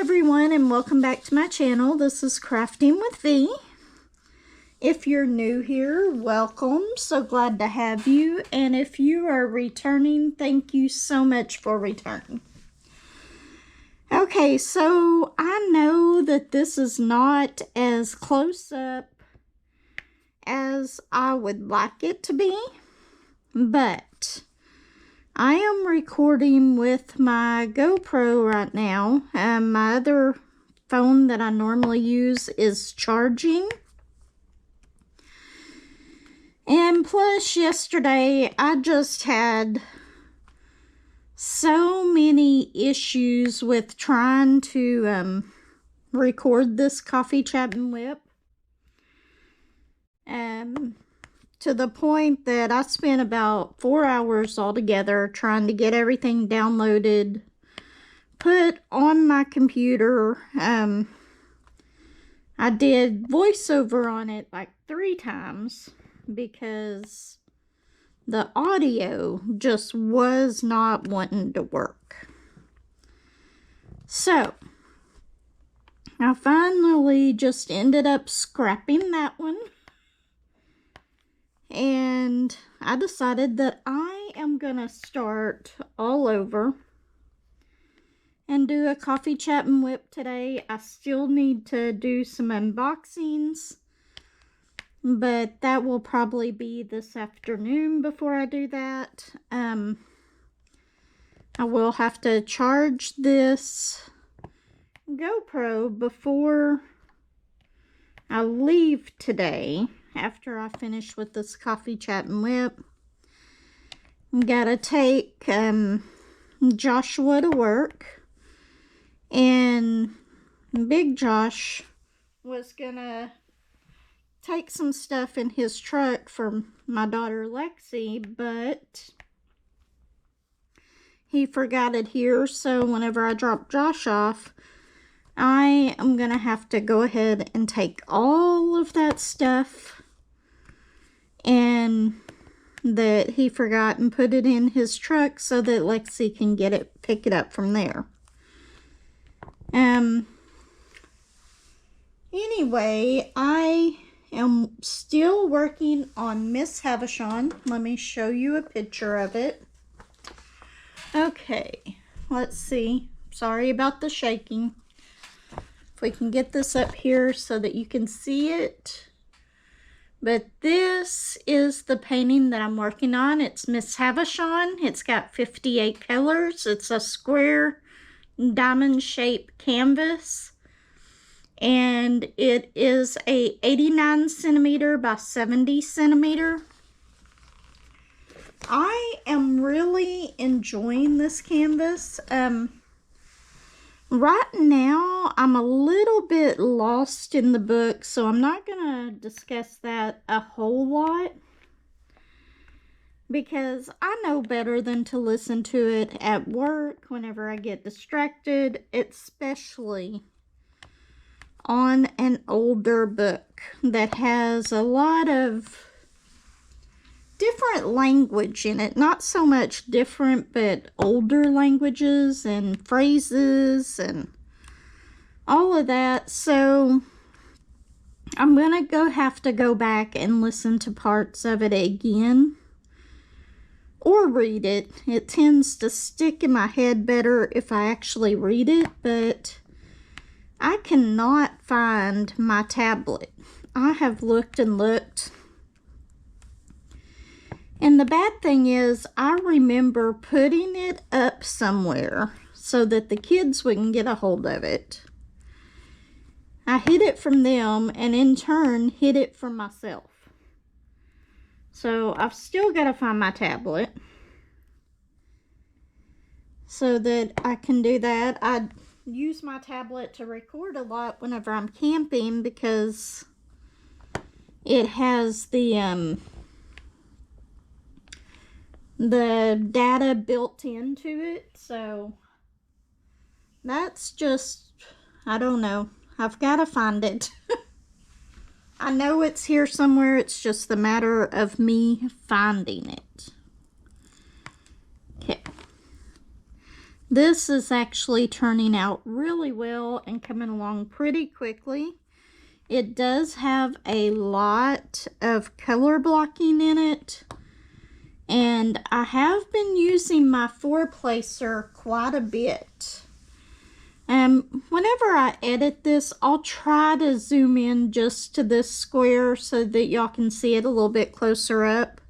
everyone, and welcome back to my channel. This is Crafting with V. If you're new here, welcome. So glad to have you. And if you are returning, thank you so much for returning. Okay, so I know that this is not as close up as I would like it to be, but I am recording with my GoPro right now. My other phone that I normally use is charging. And plus, yesterday I just had so many issues with trying to record this coffee chat and WIP. To the point that I spent about 4 hours altogether trying to get everything downloaded, put on my computer. I did voiceover on it like 3 times because the audio just was not wanting to work. So I finally just ended up scrapping that one. And I decided that I am going to start all over and do a coffee chat and WIP today. I still need to do some unboxings, but that will probably be this afternoon before I do that. I will have to charge this GoPro before I leave today. After I finish with this coffee chat and WIP, gotta take Joshua to work, and Big Josh was gonna take some stuff in his truck for my daughter Lexi, but he forgot it here, so whenever I drop Josh off, I am gonna have to go ahead and take all of that stuff and that he forgot and put it in his truck so that Lexi can pick it up from there. Anyway, I am still working on Miss Havishon. Let me show you a picture of it. Okay, let's see. Sorry about the shaking. If we can get this up here so that you can see it. But this is the painting that I'm working on. It's Miss Havishon. It's got 58 colors. It's a square diamond-shaped canvas. And it is a 89 centimeter by 70 centimeter. I am really enjoying this canvas. Right now, I'm a little bit lost in the book, so I'm not going to discuss that a whole lot, because I know better than to listen to it at work whenever I get distracted, especially on an older book that has a lot of different language in it. Not so much different, but older languages and phrases and all of that. So I'm gonna have to go back and listen to parts of it again or read it. It tends to stick in my head better if I actually read it, but I cannot find my tablet. I have looked and looked. And the bad thing is, I remember putting it up somewhere so that the kids wouldn't get a hold of it. I hid it from them, and in turn, hid it from myself. So I've still got to find my tablet so that I can do that. I use my tablet to record a lot whenever I'm camping because it has the data built into it, so that's just, I don't know. I've got to find it. I know it's here somewhere. It's just a matter of me finding it. Okay. This is actually turning out really well and coming along pretty quickly. It does have a lot of color blocking in it. And I have been using my 4-placer quite a bit. Whenever I edit this, I'll try to zoom in just to this square so that y'all can see it a little bit closer up.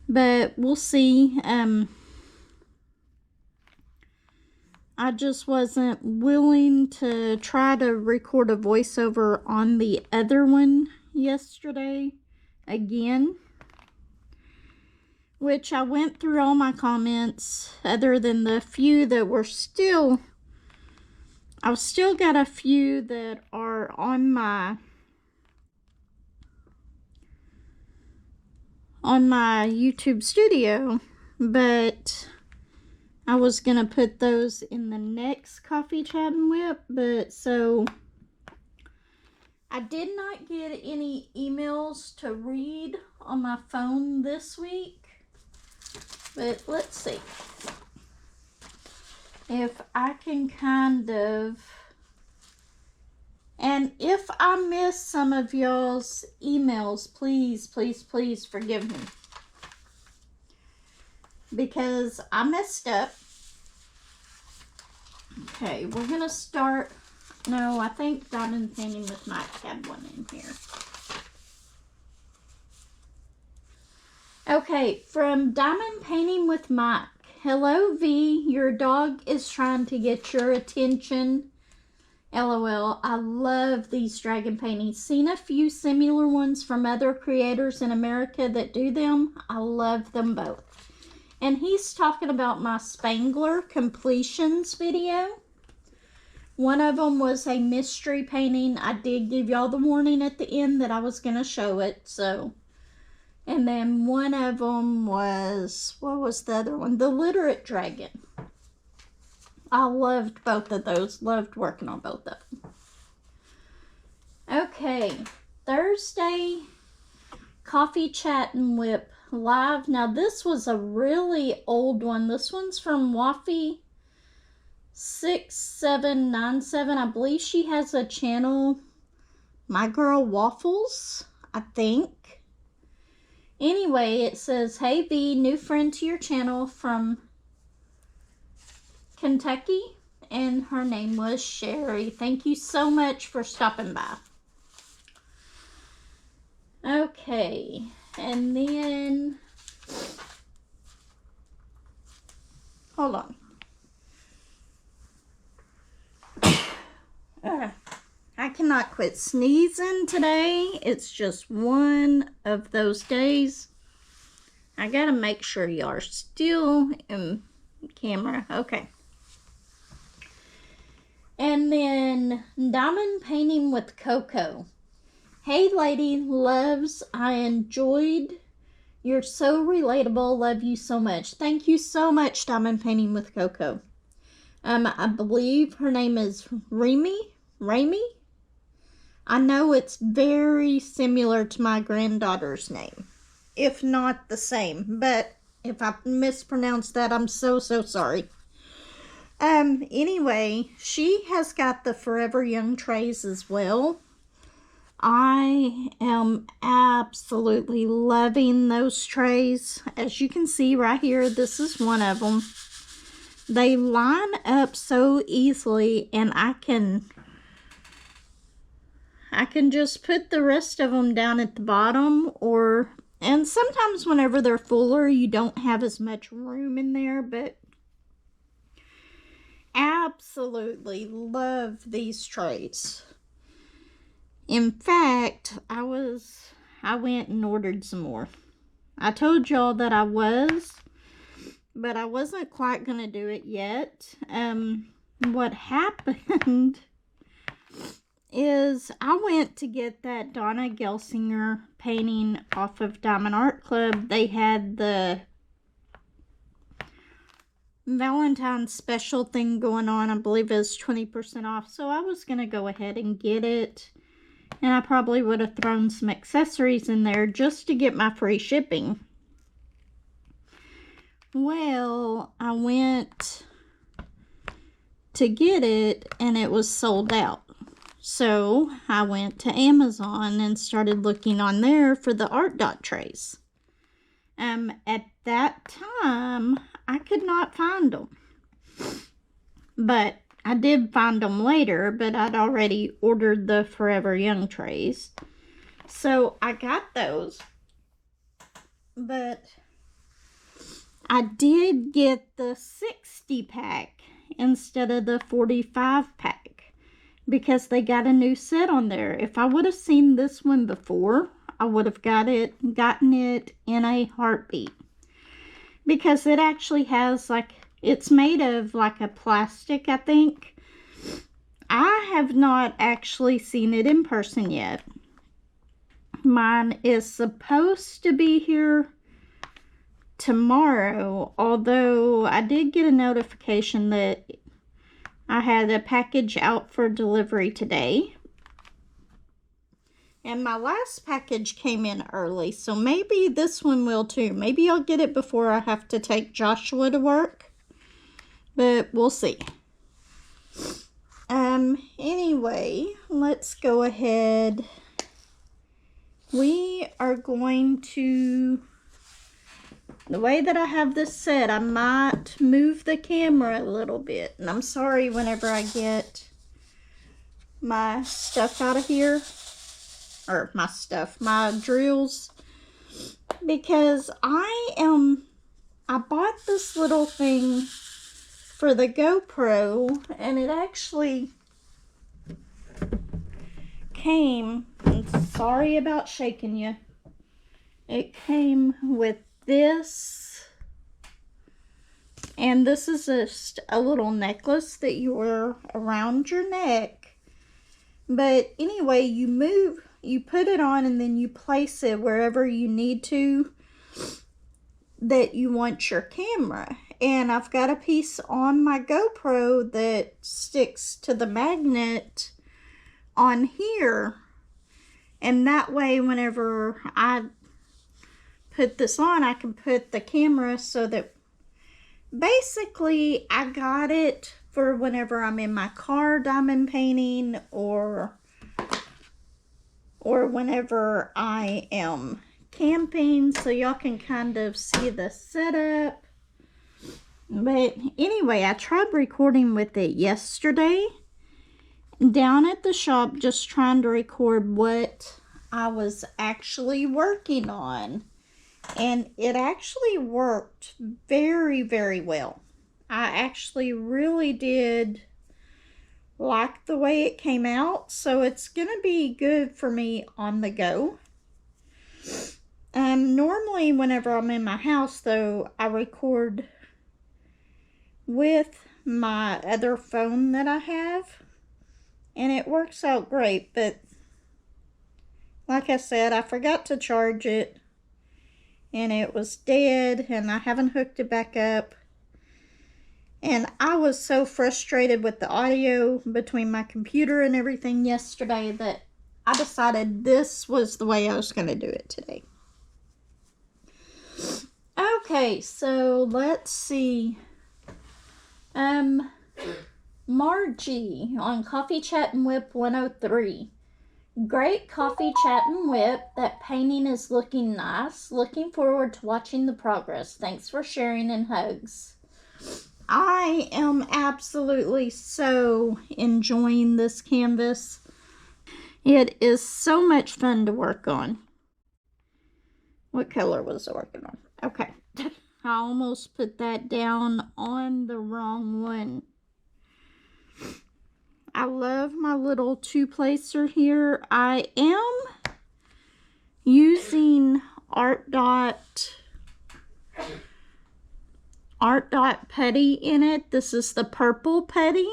But we'll see. I just wasn't willing to try to record a voiceover on the other one yesterday again. Which I went through all my comments, other than the few that were still... I've still got a few that are on my YouTube studio, but I was gonna put those in the next Coffee Chat and Whip, but so I did not get any emails to read on my phone this week, but let's see if I can kind of, and if I miss some of y'all's emails, please, please, please forgive me. Because I messed up. Okay, we're going to start. No, I think Diamond Painting with Mike had one in here. Okay, from Diamond Painting with Mike. Hello, V. Your dog is trying to get your attention. LOL. I love these dragon paintings. Seen a few similar ones from other creators in America that do them. I love them both. And he's talking about my Spangler completions video. One of them was a mystery painting. I did give y'all the warning at the end that I was going to show it. So, and then one of them was, what was the other one? The Literate Dragon. I loved both of those. Loved working on both of them. Okay. Thursday, Coffee Chat and Whip live. Now this was a really old one. This one's from Waffy 6797. I believe she has a channel, My Girl Waffles, I think. Anyway, it says, hey V, new friend to your channel from Kentucky, and her name was Sherry. Thank you so much for stopping by. Okay, and then hold on. I cannot quit sneezing today. It's just one of those days. I gotta make sure y'all are still in camera. Okay. And then Diamond Painting with Coco. Hey lady loves, I enjoyed. You're so relatable. Love you so much. Thank you so much, Diamond Painting with Coco. I believe her name is Remy. I know it's very similar to my granddaughter's name, if not the same, but if I mispronounced that, I'm so sorry. Anyway, she has got the Forever Young trays as well. I am absolutely loving those trays. As you can see right here, this is one of them. They line up so easily, and I can just put the rest of them down at the bottom, and sometimes whenever they're fuller, you don't have as much room in there, but absolutely love these trays. In fact, I went and ordered some more. I told y'all that I was, but I wasn't quite going to do it yet. What happened is I went to get that Donna Gelsinger painting off of Diamond Art Club. They had the Valentine's special thing going on. I believe it was 20% off. So I was going to go ahead and get it. And I probably would have thrown some accessories in there just to get my free shipping. Well, I went to get it, and it was sold out. So I went to Amazon and started looking on there for the art dot trays. At that time, I could not find them. But I did find them later, but I'd already ordered the Forever Young trays. So I got those. But I did get the 60 pack instead of the 45 pack because they got a new set on there. If I would have seen this one before, I would have gotten it in a heartbeat, because it actually has it's made of like a plastic, I think. I have not actually seen it in person yet. Mine is supposed to be here tomorrow, although I did get a notification that I had a package out for delivery today. And my last package came in early, so maybe this one will too. Maybe I'll get it before I have to take Joshua to work, but we'll see. Anyway, let's go ahead. We are going to, the way that I have this set, I might move the camera a little bit. And I'm sorry whenever I get my stuff out of here. Or my drills. Because I bought this little thing for the GoPro. And it actually came, and sorry about shaking you. It came with this. And this is just a little necklace that you wear around your neck. But anyway, you put it on and then you place it wherever you need to that you want your camera. And I've got a piece on my GoPro that sticks to the magnet on here. And that way, whenever I put this on, I can put the camera so that basically I got it for whenever I'm in my car diamond painting or whenever I am camping, so y'all can kind of see the setup. But anyway, I tried recording with it yesterday down at the shop, just trying to record what I was actually working on, and it actually worked very, very well. I actually really did like the way it came out, so it's gonna be good for me on the go. Normally whenever I'm in my house though, I record with my other phone that I have, and it works out great. But like I said, I forgot to charge it and it was dead, and I haven't hooked it back up. And I was so frustrated with the audio between my computer and everything yesterday that I decided this was the way I was going to do it today. Okay, so let's see. Margie on Coffee Chat and Whip 103. Great coffee chat and whip. That painting is looking nice. Looking forward to watching the progress. Thanks for sharing, and hugs. I am absolutely so enjoying this canvas. It is so much fun to work on. What color was I working on? Okay. I almost put that down on the wrong one. I love my little two-placer here. I am using Art Dot putty in it. This is the purple putty.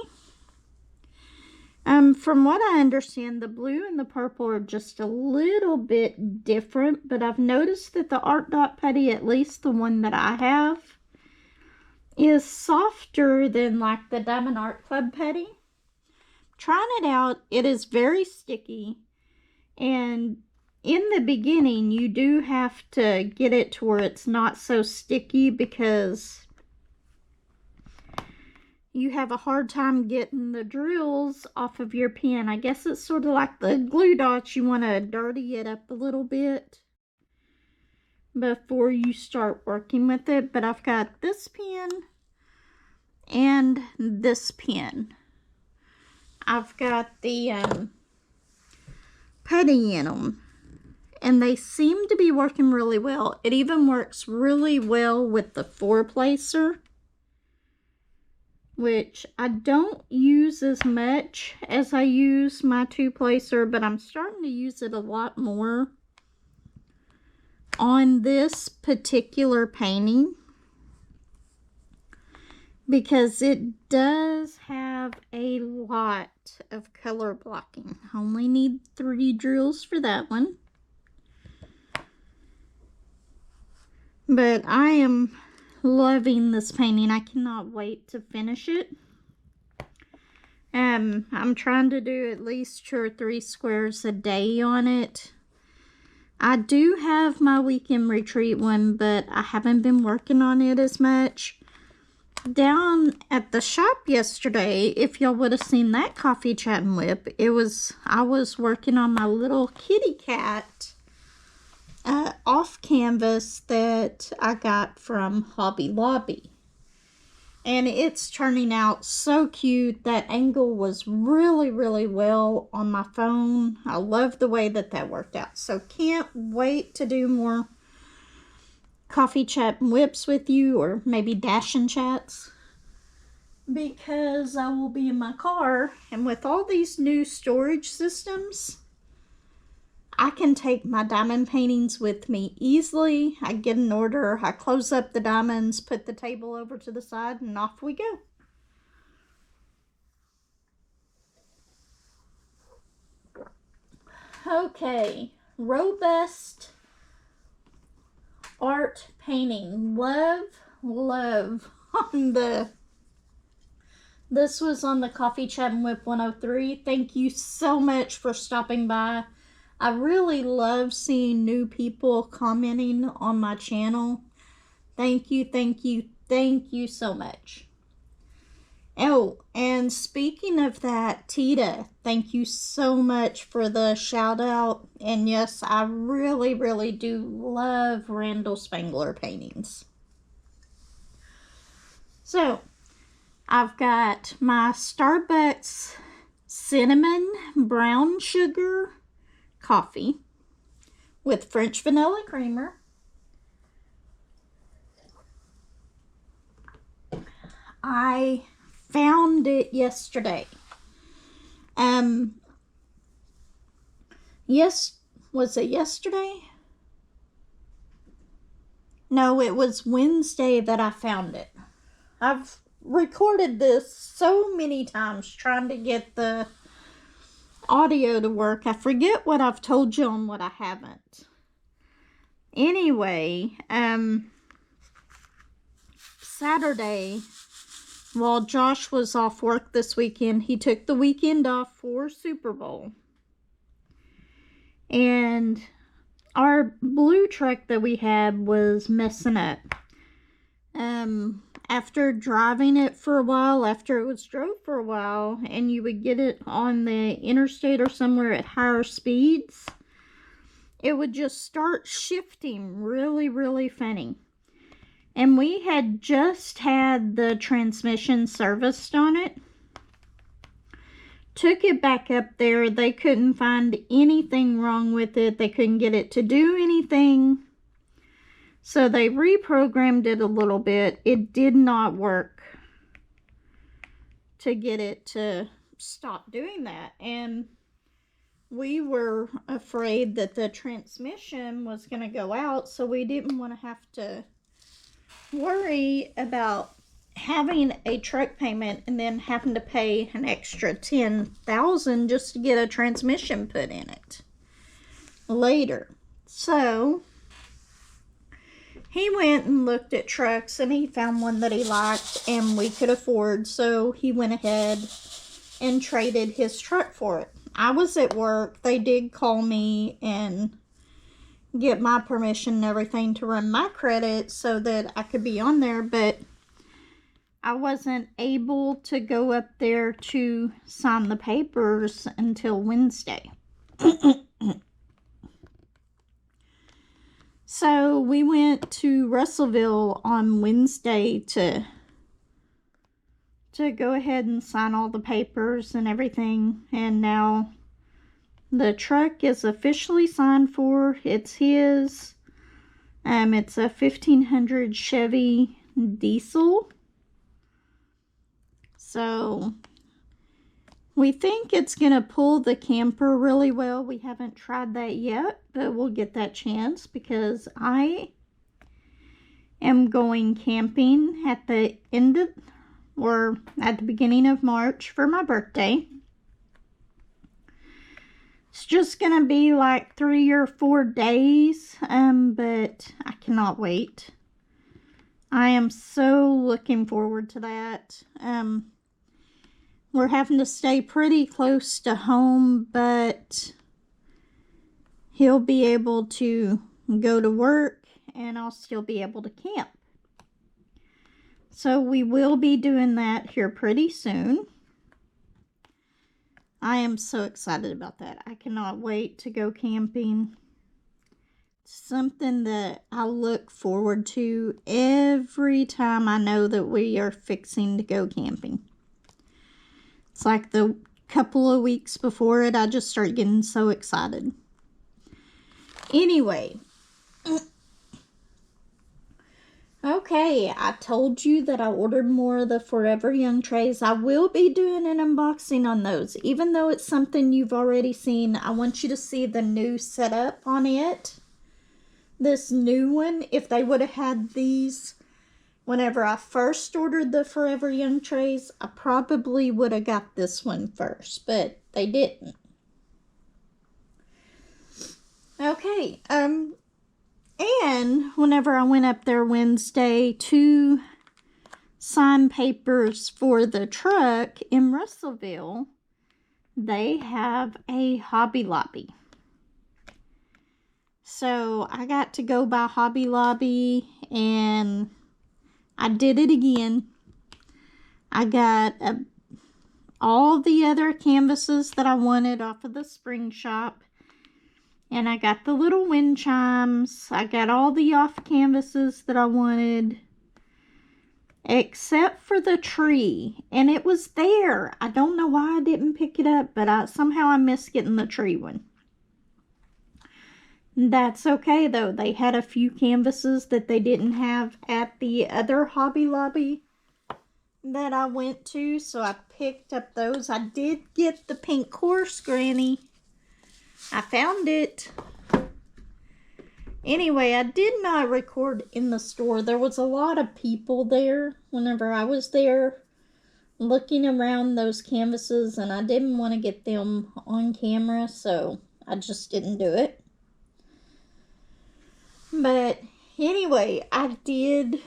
From what I understand, the blue and the purple are just a little bit different, but I've noticed that the Art Dot putty, at least the one that I have, is softer than like the Diamond Art Club putty. Trying it out, it is very sticky, and in the beginning you do have to get it to where it's not so sticky, because you have a hard time getting the drills off of your pen. I guess it's sort of like the glue dots. You want to dirty it up a little bit before you start working with it. But I've got this pen and this pen. I've got the putty in them, and they seem to be working really well. It even works really well with the 4-placer, which I don't use as much as I use my 2-placer, but I'm starting to use it a lot more on this particular painting because it does have a lot of color blocking. I only need 3 drills for that one. But I am loving this painting. I cannot wait to finish it. I'm trying to do at least 2 or 3 squares a day on it. I do have my weekend retreat one, but I haven't been working on it as much. Down at the shop yesterday, if y'all would have seen that coffee chat and whip, I was working on my little kitty cat off canvas that I got from Hobby Lobby. And it's turning out so cute. That angle was really, really well on my phone. I love the way that worked out. So can't wait to do more coffee chat and whips with you, or maybe dashing chats, because I will be in my car, and with all these new storage systems, I can take my diamond paintings with me easily. I get an order, I close up the diamonds, put the table over to the side, and off we go. Okay, robust art painting. Love on this was on the Coffee Chat and Whip 103. Thank you so much for stopping by. I really love seeing new people commenting on my channel. Thank you so much. Oh, and speaking of that, Tita, thank you so much for the shout out. And yes, I really, really do love Randall Spangler paintings. So, I've got my Starbucks cinnamon brown sugar coffee with French vanilla creamer. I found it yesterday. Was it yesterday? No, it was Wednesday that I found it. I've recorded this so many times trying to get the audio to work. I forget what I've told you and what I haven't. Anyway, Saturday, while Josh was off work this weekend, he took the weekend off for Super Bowl. And our blue truck that we had was messing up. After driving it for a while, after it was drove for a while, and you would get it on the interstate or somewhere at higher speeds, it would just start shifting really, really funny. And we had just had the transmission serviced on it. Took it back up there. They couldn't find anything wrong with it. They couldn't get it to do anything. So they reprogrammed it a little bit. It did not work to get it to stop doing that. And we were afraid that the transmission was going to go out, so we didn't want to have to worry about having a truck payment and then having to pay an extra $10,000 just to get a transmission put in it later. So he went and looked at trucks, and he found one that he liked and we could afford, so he went ahead and traded his truck for it. I was at work. They did call me and get my permission and everything to run my credit so that I could be on there, but I wasn't able to go up there to sign the papers until Wednesday. So we went to Russellville on Wednesday to go ahead and sign all the papers and everything. And now the truck is officially signed for. It's his. It's a 1500 Chevy diesel. So we think it's going to pull the camper really well. We haven't tried that yet, but we'll get that chance because I am going camping at the end of, or at the beginning of March for my birthday. It's just going to be like 3 or 4 days, but I cannot wait. I am so looking forward to that. We're having to stay pretty close to home, but he'll be able to go to work and I'll still be able to camp. So we will be doing that here pretty soon. I am so excited about that. I cannot wait to go camping. It's something that I look forward to every time I know that we are fixing to go camping. It's like the couple of weeks before it, I just start getting so excited. Anyway. Okay, I told you that I ordered more of the Forever Young trays. I will be doing an unboxing on those. Even though it's something you've already seen, I want you to see the new setup on it. This new one, if they would have had these whenever I first ordered the Forever Young trays, I probably would have got this one first, but they didn't. Okay, and whenever I went up there Wednesday to sign papers for the truck in Russellville, they have a Hobby Lobby. So I got to go by Hobby Lobby and I did it again. I got all the other canvases that I wanted off of the spring shop. And I got the little wind chimes. I got all the off canvases that I wanted. Except for the tree. And it was there. I don't know why I didn't pick it up. But somehow I missed getting the tree one. That's okay though. They had a few canvases that they didn't have at the other Hobby Lobby that I went to. So I picked up those. I did get the pink horse granny. I found it. Anyway, I did not record in the store. There was a lot of people there whenever I was there looking around those canvases, and I didn't want to get them on camera, so I just didn't do it. But anyway, I did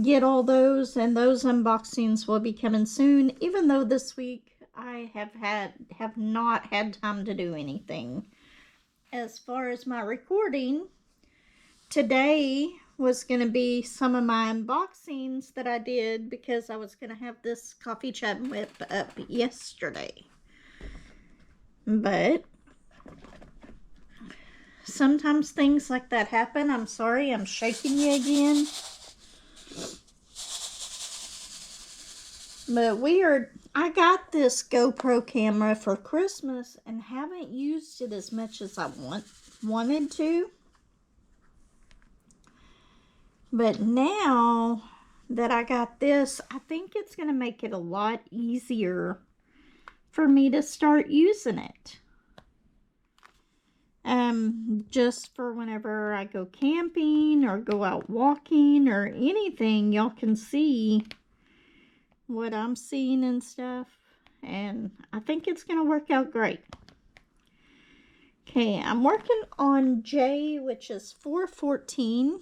get all those, and those unboxings will be coming soon, even though this week I have not had time to do anything. As far as my recording, today was going to be some of my unboxings that I did because I was going to have this coffee chat and whip up yesterday. But sometimes things like that happen. I'm sorry, I'm shaking you again. But I got this GoPro camera for Christmas and haven't used it as much as I wanted to. But now that I got this, I think it's going to make it a lot easier for me to start using it. Just for whenever I go camping or go out walking or anything, y'all can see what I'm seeing and stuff, and I think it's going to work out great. Okay, I'm working on J, which is 414,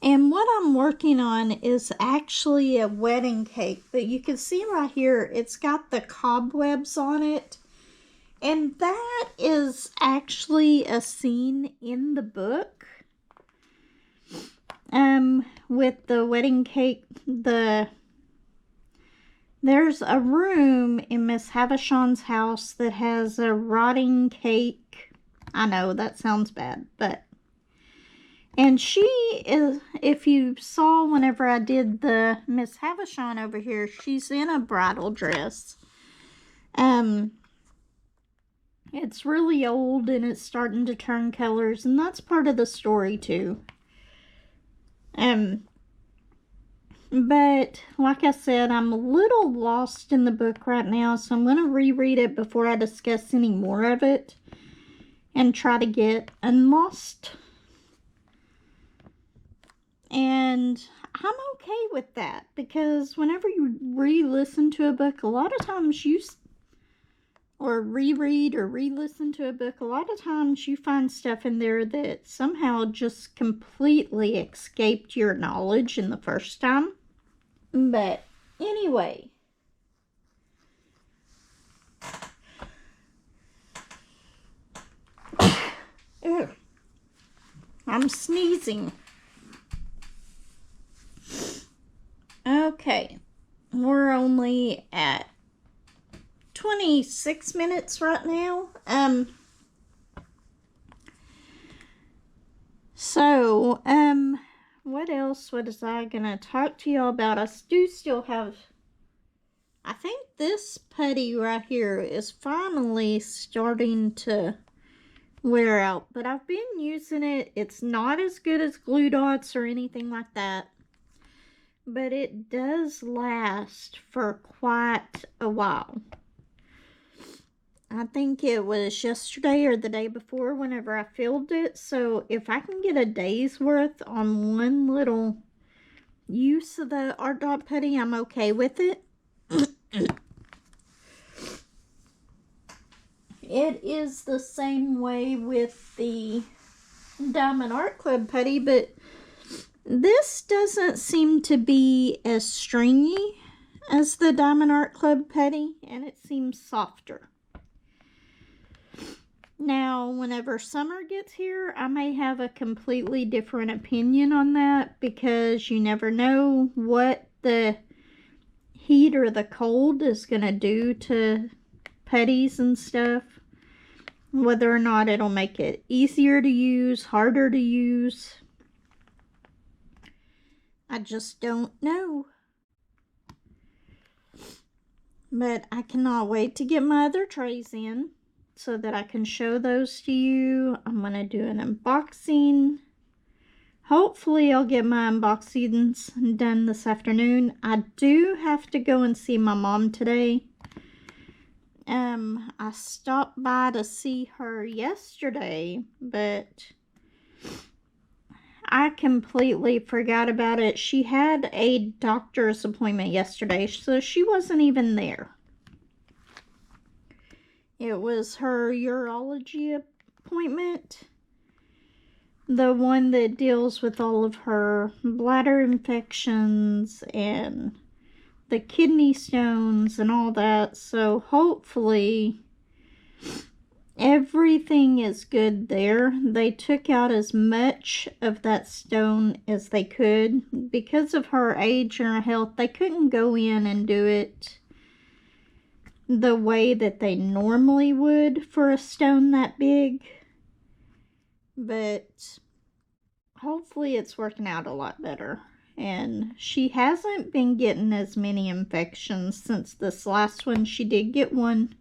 and what I'm working on is actually a wedding cake, but you can see right here, it's got the cobwebs on it, and that is actually a scene in the book. with the wedding cake, there's a room in Miss Havishon's house that has a rotting cake. I know that sounds bad, but and she is, if you saw whenever I did the Miss Havishon over here, she's in a bridal dress. It's really old and it's starting to turn colors, and that's part of the story too. But like I said, I'm a little lost in the book right now, so I'm going to reread it before I discuss any more of it and try to get unlost. And I'm okay with that, because whenever you re-listen to a book, a lot of times or reread or re-listen to a book, a lot of times you find stuff in there that somehow just completely escaped your knowledge in the first time. But anyway, I'm sneezing. Okay, we're only at 26 minutes right now. What else was I gonna talk to y'all about? I do still have, I think this putty right here is finally starting to wear out, but I've been using it. It's not as good as glue dots or anything like that, but it does last for quite a while. I think it was yesterday or the day before whenever I filled it. So if I can get a day's worth on one little use of the Art Dot putty, I'm okay with it. It is the same way with the Diamond Art Club putty, but this doesn't seem to be as stringy as the Diamond Art Club putty, and it seems softer. Now, whenever summer gets here, I may have a completely different opinion on that, because you never know what the heat or the cold is going to do to putties and stuff. Whether or not it'll make it easier to use, harder to use. I just don't know. But I cannot wait to get my other trays in, so that I can show those to you. I'm going to do an unboxing. Hopefully I'll get my unboxings done this afternoon. I do have to go and see my mom today. I stopped by to see her yesterday, but I completely forgot about it. She had a doctor's appointment yesterday, so she wasn't even there. It was her urology appointment. The one that deals with all of her bladder infections and the kidney stones and all that. So hopefully everything is good there. They took out as much of that stone as they could. Because of her age and her health, they couldn't go in and do it the way that they normally would for a stone that big. But hopefully it's working out a lot better. And she hasn't been getting as many infections since this last one. She did get one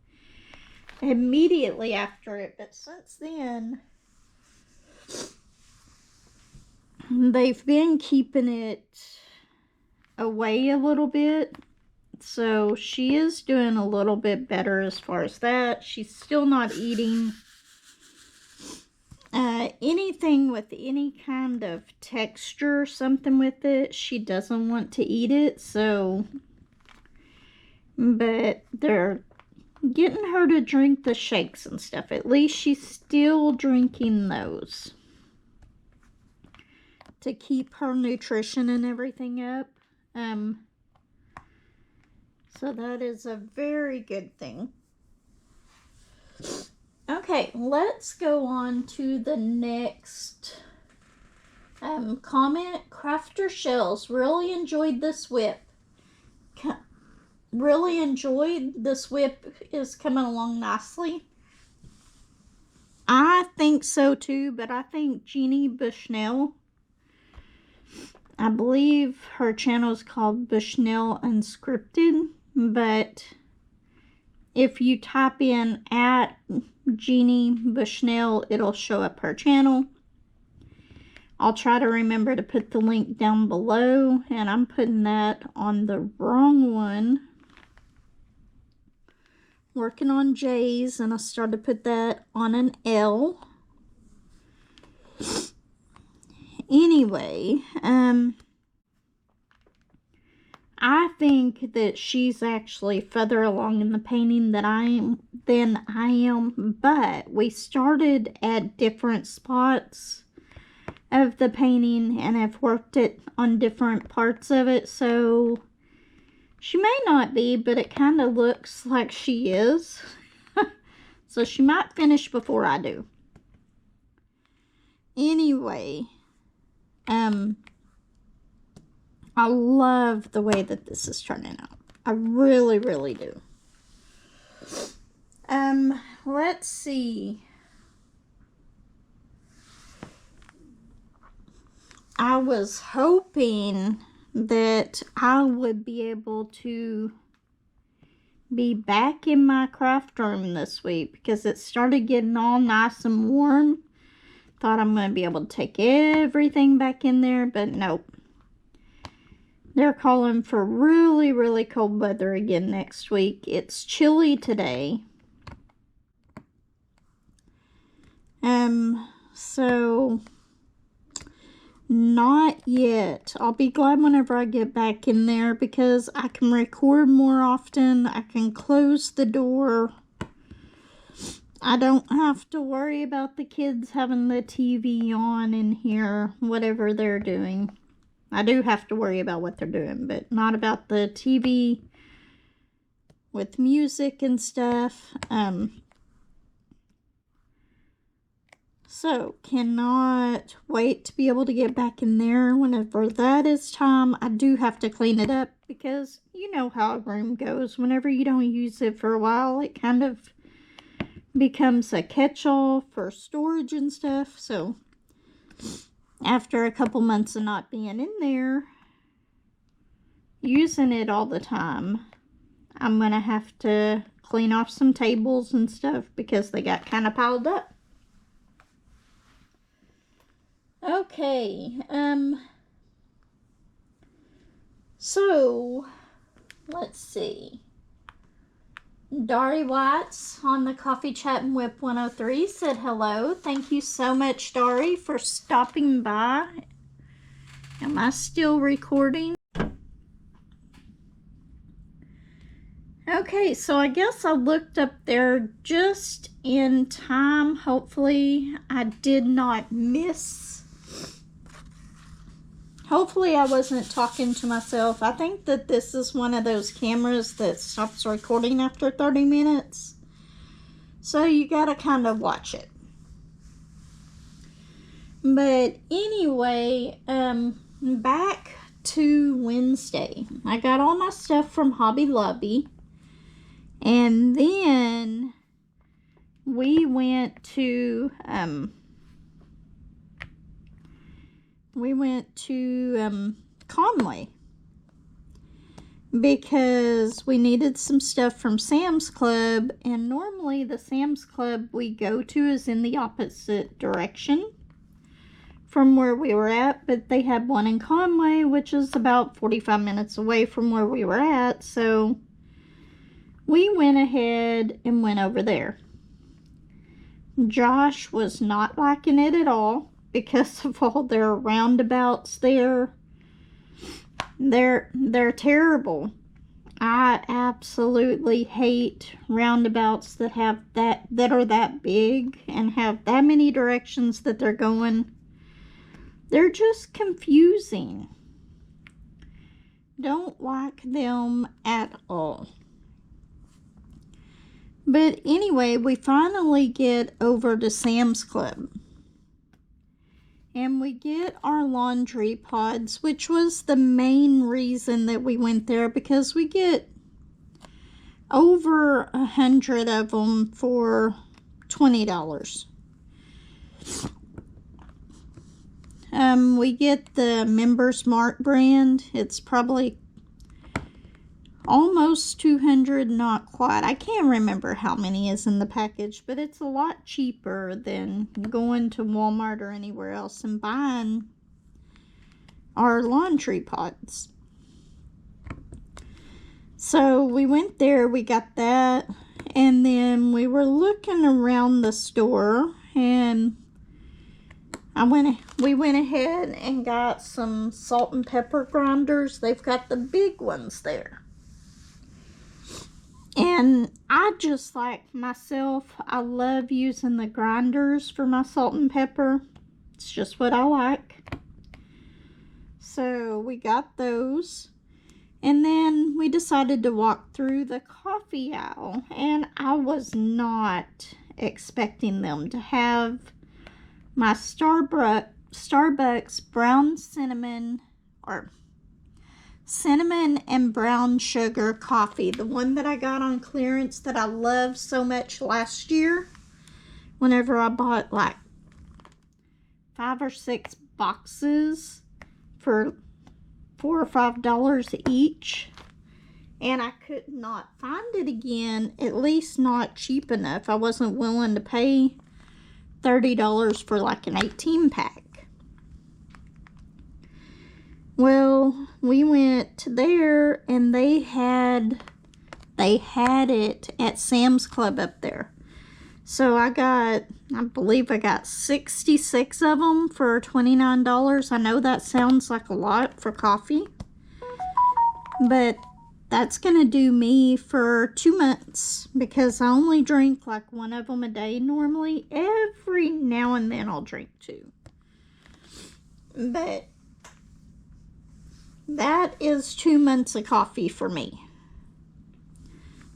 immediately after it, but since then they've been keeping it away a little bit. So she is doing a little bit better as far as that. She's still not eating anything with any kind of texture or something with it. She doesn't want to eat it, so, but they're getting her to drink the shakes and stuff. At least she's still drinking those to keep her nutrition and everything up. So that is a very good thing. Okay, let's go on to the next Comment, Crafter Shells. Really enjoyed this WIP. Really enjoyed this WIP. Is coming along nicely. I think so too, but I think Jeannie Bushnell, I believe her channel is called Bushnell Unscripted, but if you type in at Jeannie Bushnell, it'll show up her channel. I'll try to remember to put the link down below, and I'm putting that on the wrong one. Working on J's, and I started to put that on an L. Anyway, I think that she's actually further along in the painting than I am, but we started at different spots of the painting and have worked it on different parts of it, so she may not be, but it kind of looks like she is. So she might finish before I do. Anyway, I love the way that this is turning out. I really, really do. Let's see. I was hoping that I would be able to be back in my craft room this week because it started getting all nice and warm. Thought I'm going to be able to take everything back in there, but nope. They're calling for really, really cold weather again next week. It's chilly today. So not yet. I'll be glad whenever I get back in there because I can record more often. I can close the door. I don't have to worry about the kids having the TV on in here, whatever they're doing. I do have to worry about what they're doing, but not about the TV with music and stuff. So, cannot wait to be able to get back in there whenever that is time. I do have to clean it up because you know how a room goes. Whenever you don't use it for a while, it kind of becomes a catch-all for storage and stuff. So, after a couple months of not being in there, using it all the time, I'm going to have to clean off some tables and stuff because they got kind of piled up. Okay, so, let's see. Dari Watts on the Coffee Chat and WIP 103 said hello. Thank you so much, Dari, for stopping by. Am I still recording? Okay, so I guess I looked up there just in time. Hopefully I did not miss. Hopefully I wasn't talking to myself. I think that this is one of those cameras that stops recording after 30 minutes. So you gotta kind of watch it. But anyway, back to Wednesday. I got all my stuff from Hobby Lobby. And then we went to Conway because we needed some stuff from Sam's Club, and normally the Sam's Club we go to is in the opposite direction from where we were at, but they had one in Conway, which is about 45 minutes away from where we were at, so we went ahead and went over there. Josh was not liking it at all because of all their roundabouts there. They're terrible. I absolutely hate roundabouts that have that are that big and have that many directions that they're going. They're just confusing. Don't like them at all. But anyway, we finally get over to Sam's Club. And we get our laundry pods, which was the main reason that we went there, because we get over 100 of them for $20. We get the Members Mark brand. It's probably almost 200, not quite. I can't remember how many is in the package, but it's a lot cheaper than going to Walmart or anywhere else and buying our laundry pods. So we went there, we got that, and then we were looking around the store, and we went ahead and got some salt and pepper grinders. They've got the big ones there. And I just, like myself, I love using the grinders for my salt and pepper. It's just what I like. So we got those. And then we decided to walk through the coffee aisle. And I was not expecting them to have my Starbucks brown cinnamon and brown sugar coffee, the one that I got on clearance that I loved so much last year whenever I bought like 5 or 6 boxes for $4 or $5 each, and I could not find it again, at least not cheap enough. I wasn't willing to pay $30 for like an 18 pack. Well, we went there and they had it at Sam's Club up there. So I believe I got 66 of them for $29. I know that sounds like a lot for coffee, but that's gonna do me for 2 months, because I only drink like one of them a day normally. Every now and then I'll drink 2. But that is 2 months of coffee for me.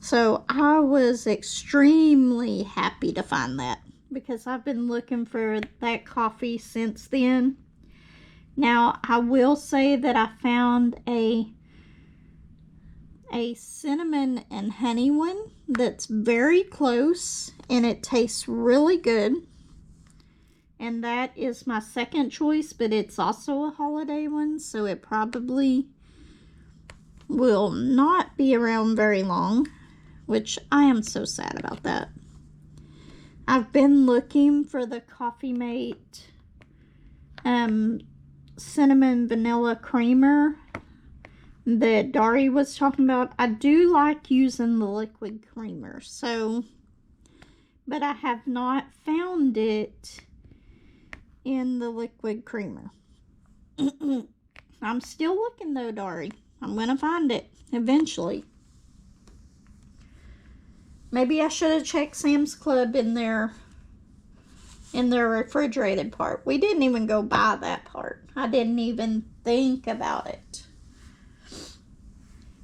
So I was extremely happy to find that, because I've been looking for that coffee since then. Now, I will say that I found a cinnamon and honey one that's very close, and it tastes really good. And that is my second choice, but it's also a holiday one, so it probably will not be around very long, which I am so sad about that. I've been looking for the Coffee Mate cinnamon vanilla creamer that Dari was talking about. I do like using the liquid creamer, but I have not found it in the liquid creamer. I'm still looking though, Dari. I'm gonna find it eventually. Maybe I should have checked Sam's Club in their refrigerated part. We didn't even go buy that part. I didn't even think about it.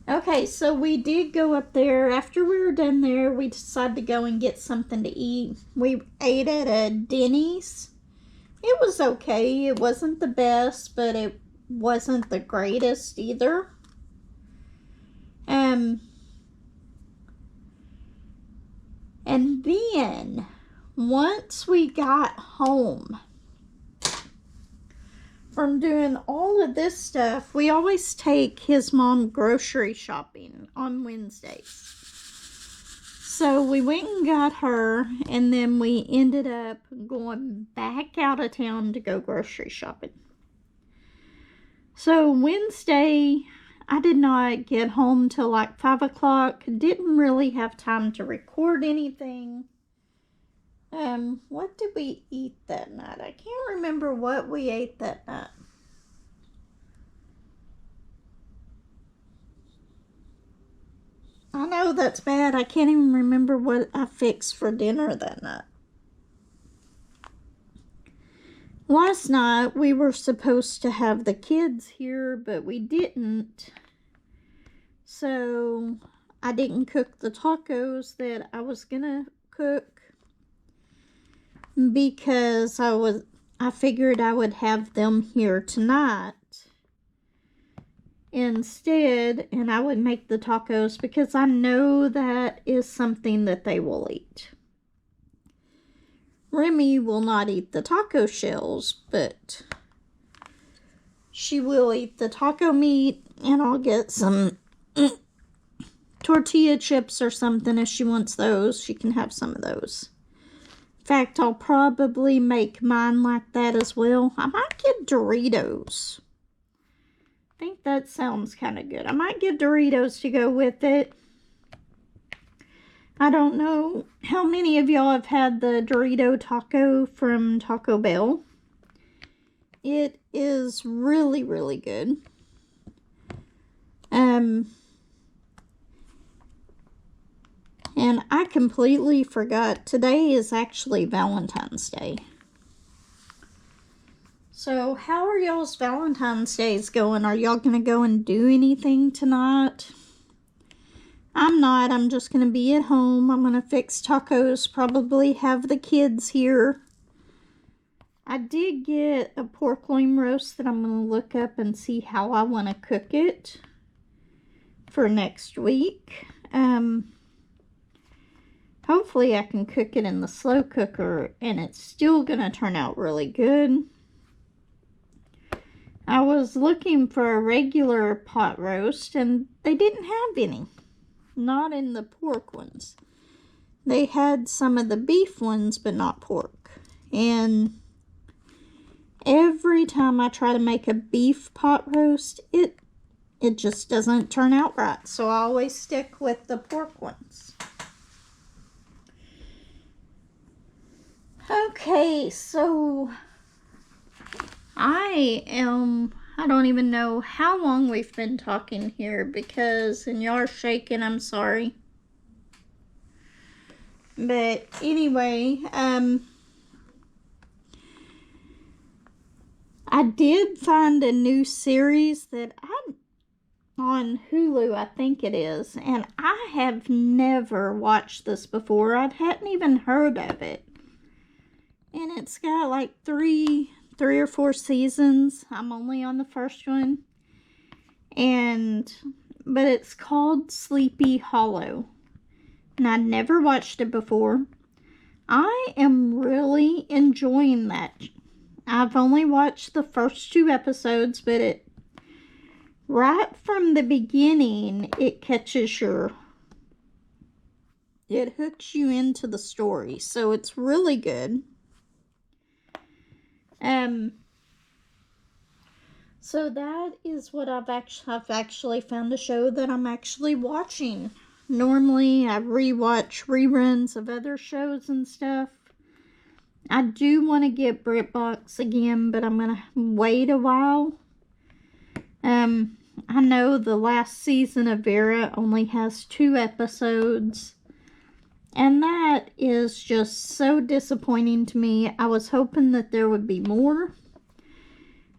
Okay, so we did go up there. After we were done there, we decided to go and get something to eat. We ate at a Denny's. It was okay. It wasn't the best, but it wasn't the greatest either. And then, once we got home from doing all of this stuff, we always take his mom grocery shopping on Wednesdays. So we went and got her, and then we ended up going back out of town to go grocery shopping. So Wednesday, I did not get home till like 5 o'clock. Didn't really have time to record anything. What did we eat that night? I can't remember what we ate that night. I know that's bad. I can't even remember what I fixed for dinner that night. Last night we were supposed to have the kids here, but we didn't. So I didn't cook the tacos that I was gonna cook, because I figured I would have them here tonight instead, and I would make the tacos because I know that is something that they will eat. Remy will not eat the taco shells, but she will eat the taco meat, and I'll get some tortilla chips or something if she wants those. She can have some of those. In fact, I'll probably make mine like that as well. I might get Doritos. I think that sounds kind of good. I might get Doritos to go with it. I don't know how many of y'all have had the Dorito taco from Taco Bell. It is really, really good. And I completely forgot, today is actually Valentine's Day. So how are y'all's Valentine's Days going? Are y'all going to go and do anything tonight? I'm not. I'm just going to be at home. I'm going to fix tacos, probably have the kids here. I did get a pork loin roast that I'm going to look up and see how I want to cook it for next week. Hopefully I can cook it in the slow cooker and it's still going to turn out really good. I was looking for a regular pot roast and they didn't have any. Not in the pork ones. They had some of the beef ones, but not pork. And every time I try to make a beef pot roast, it just doesn't turn out right. So I always stick with the pork ones. Okay, so I don't even know how long we've been talking here because, and y'all are shaking, I'm sorry. But anyway, I did find a new series that on Hulu, I think it is, and I have never watched this before. I hadn't even heard of it. And it's got like three or four seasons. I'm only on the first one. But it's called Sleepy Hollow. And I'd never watched it before. I am really enjoying that. I've only watched the first 2 episodes, but right from the beginning, it hooks you into the story. So it's really good. So that is what I've actually found a show that I'm actually watching. Normally I rewatch reruns of other shows and stuff. I do want to get BritBox again, but I'm going to wait a while. I know the last season of Vera only has 2 episodes. And that is just so disappointing to me. I was hoping that there would be more.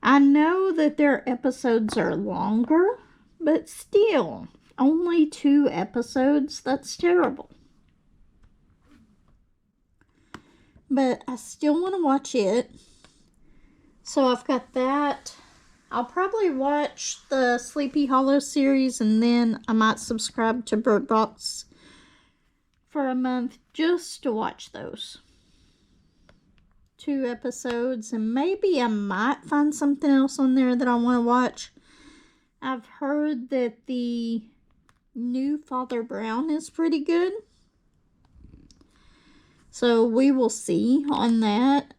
I know that their episodes are longer, but still, only 2 episodes, that's terrible. But I still want to watch it. So I've got that. I'll probably watch the Sleepy Hollow series and then I might subscribe to BritBox for a month just to watch those 2 episodes, and maybe I might find something else on there that I want to watch. I've heard that the new Father Brown is pretty good, so we will see on that.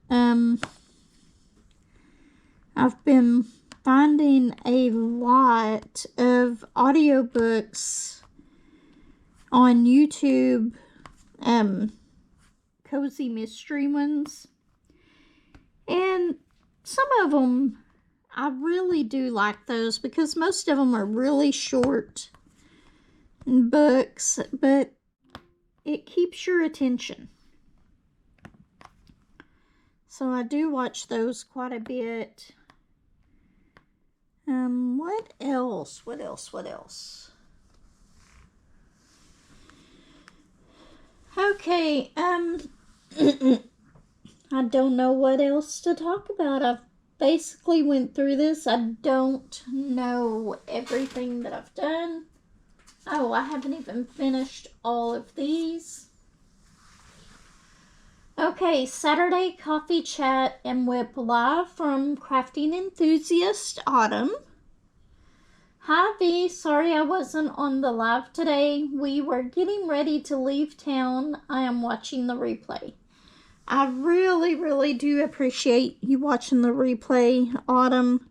I've been finding a lot of audiobooks on YouTube, cozy mystery ones. And some of them, I really do like those because most of them are really short books, but it keeps your attention. So I do watch those quite a bit. What else? Okay, I don't know what else to talk about. I've basically went through this. I don't know everything that I've done. Oh, I haven't even finished all of these. Okay, Saturday Coffee Chat and WIP live from Crafting Enthusiast Autumn. Hi V, sorry I wasn't on the live today. We were getting ready to leave town. I am watching the replay. I really, really do appreciate you watching the replay, Autumn.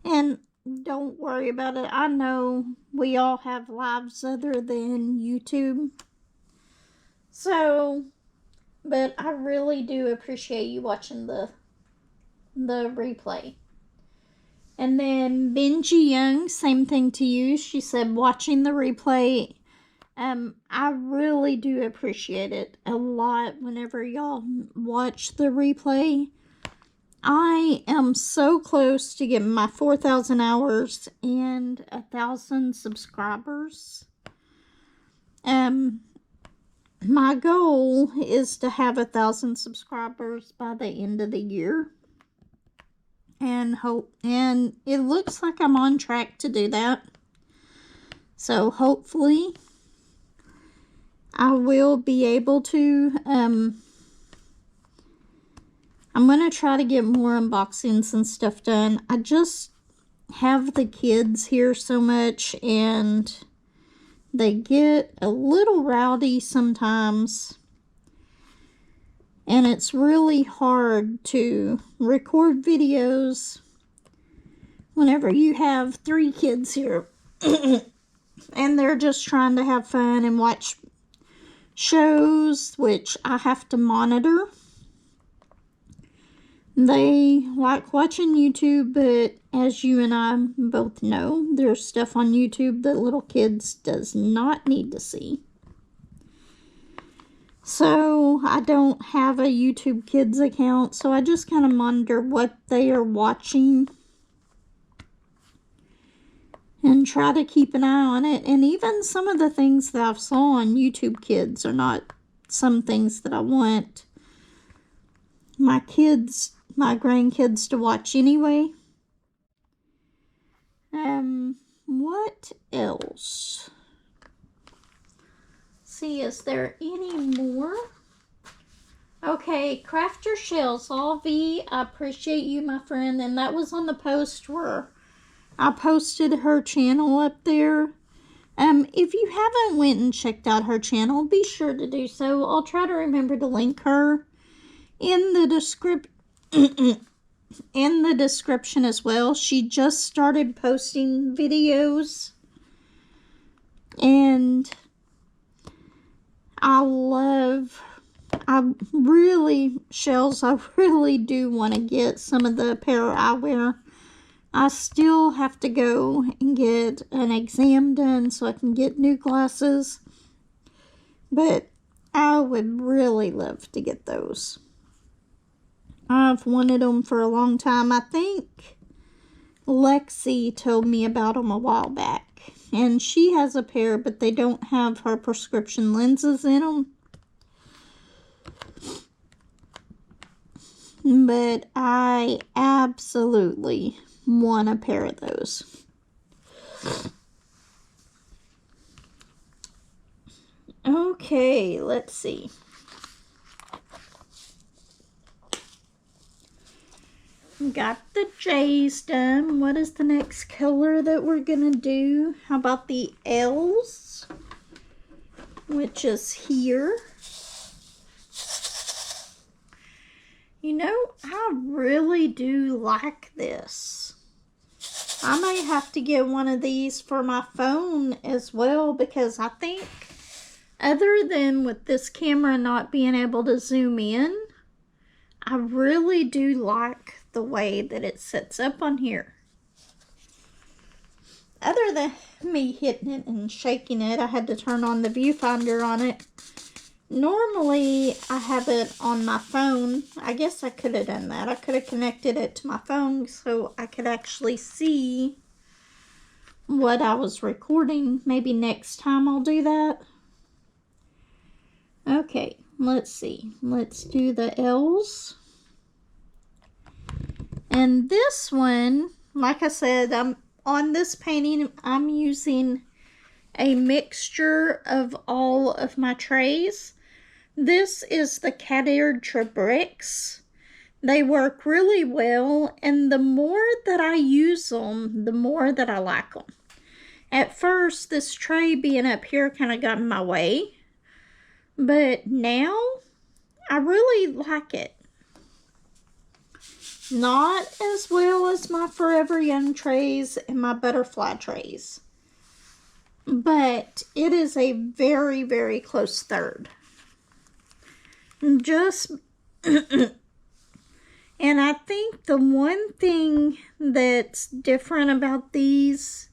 And don't worry about it. I know we all have lives other than YouTube. So, but I really do appreciate you watching the replay. And then Benji Young, same thing to you. She said, watching the replay, I really do appreciate it a lot whenever y'all watch the replay. I am so close to getting my 4,000 hours and 1,000 subscribers. My goal is to have 1,000 subscribers by the end of the year. And it looks like I'm on track to do that. So hopefully I will be able to. I'm going to try to get more unboxings and stuff done. I just have the kids here so much and they get a little rowdy sometimes. And it's really hard to record videos whenever you have 3 kids here. And they're just trying to have fun and watch shows, which I have to monitor. They like watching YouTube, but as you and I both know, there's stuff on YouTube that little kids does not need to see. So I don't have a YouTube Kids account, so I just kind of monitor what they are watching and try to keep an eye on it. And even some of the things that I've saw on YouTube Kids are not some things that I want my grandkids to watch anyway. What else? See, is there any more? Okay, Craft Your Shells, all V, I appreciate you, my friend. And that was on the post where I posted her channel up there. If you haven't went and checked out her channel, be sure to do so. I'll try to remember to link her in the description as well. She just started posting videos, and Shells, I really do want to get some of the apparel I wear. I still have to go and get an exam done so I can get new glasses. But I would really love to get those. I've wanted them for a long time. I think Lexi told me about them a while back. And she has a pair, but they don't have her prescription lenses in them. But I absolutely want a pair of those. Okay, let's see. Got the J's done. What is the next color that we're gonna do? How about the L's? Which is here. You know, I really do like this. I may have to get one of these for my phone as well, because I think other than with this camera not being able to zoom in, I really do like the way that it sets up on here. Other than me hitting it and shaking it, I had to turn on the viewfinder on it. Normally, I have it on my phone. I guess I could have done that. I could have connected it to my phone so I could actually see what I was recording. Maybe next time I'll do that. Okay, let's see. Let's do the L's. And this one, like I said, on this painting, I'm using a mixture of all of my trays. This is the cat eared bricks. They work really well, and the more that I use them, the more that I like them. At first, this tray being up here kind of got in my way, but now I really like it. Not as well as my Forever Young trays and my butterfly trays, but it is a very, very close third. Just and I think the one thing that's different about these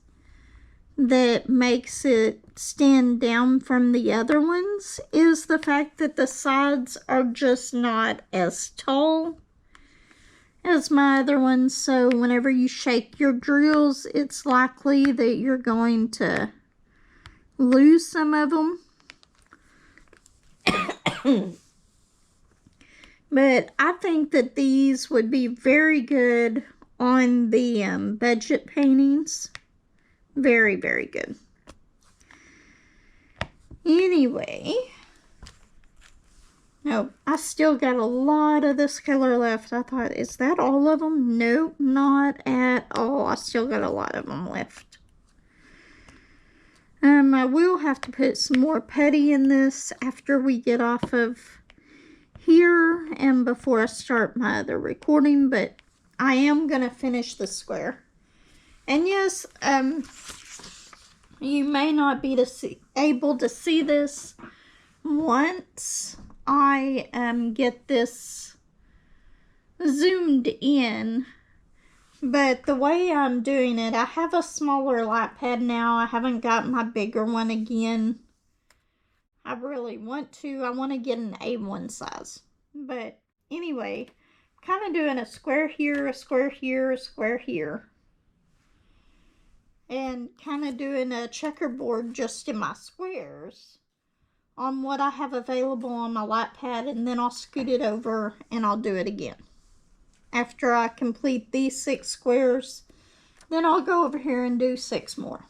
that makes it stand down from the other ones is the fact that the sides are just not as tall as my other ones. So whenever you shake your drills, it's likely that you're going to lose some of them. But I think that these would be very good on the budget paintings. Very, very good. Anyway, no, I still got a lot of this color left. I thought, is that all of them? Nope, not at all. I still got a lot of them left. I will have to put some more putty in this after we get off of here and before I start my other recording, but I am going to finish the square. And yes, you may not be able to see this once I get this zoomed in, but the way I'm doing it, I have a smaller light pad now. I haven't got my bigger one again. I really want to. I want to get an A1 size. But anyway, kind of doing a square here, a square here, a square here. And kind of doing a checkerboard just in my squares on what I have available on my light pad, and then I'll scoot it over and I'll do it again. After I complete these 6 squares, then I'll go over here and do 6 more.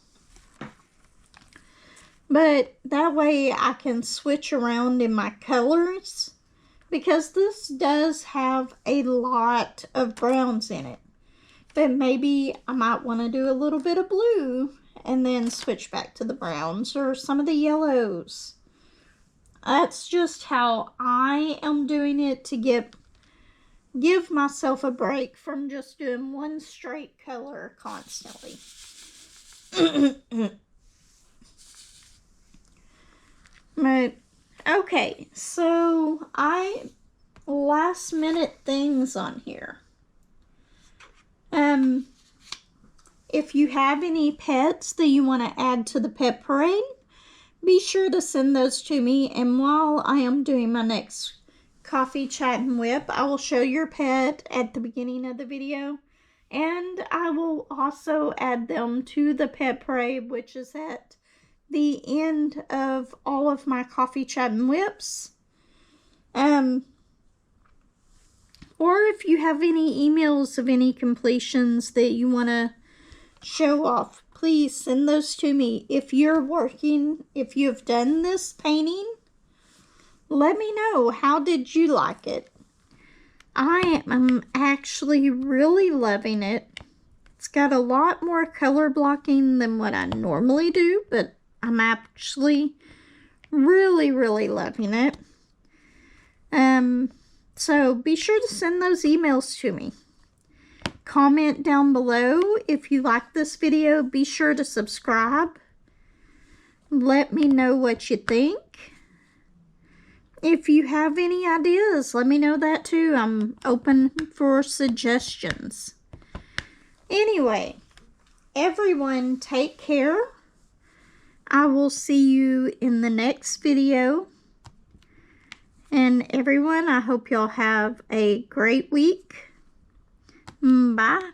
But that way I can switch around in my colors, because this does have a lot of browns in it. But maybe I might want to do a little bit of blue and then switch back to the browns or some of the yellows. That's just how I am doing it, to give myself a break from just doing one straight color constantly. Right. Okay, so last minute things on here. If you have any pets that you want to add to the pet parade, be sure to send those to me. And while I am doing my next coffee chat and whip, I will show your pet at the beginning of the video. And I will also add them to the pet parade, which is at the end of all of my coffee chat and whips. Or if you have any emails of any completions that you want to show off, please send those to me. If you've done this painting, let me know. How did you like it? I am actually really loving it. It's got a lot more color blocking than what I normally do, but I'm actually really, really loving it. So be sure to send those emails to me. Comment down below if you like this video. Be sure to subscribe. Let me know what you think. If you have any ideas, let me know that too. I'm open for suggestions. Anyway, everyone take care. I will see you in the next video. And everyone, I hope y'all have a great week. Bye.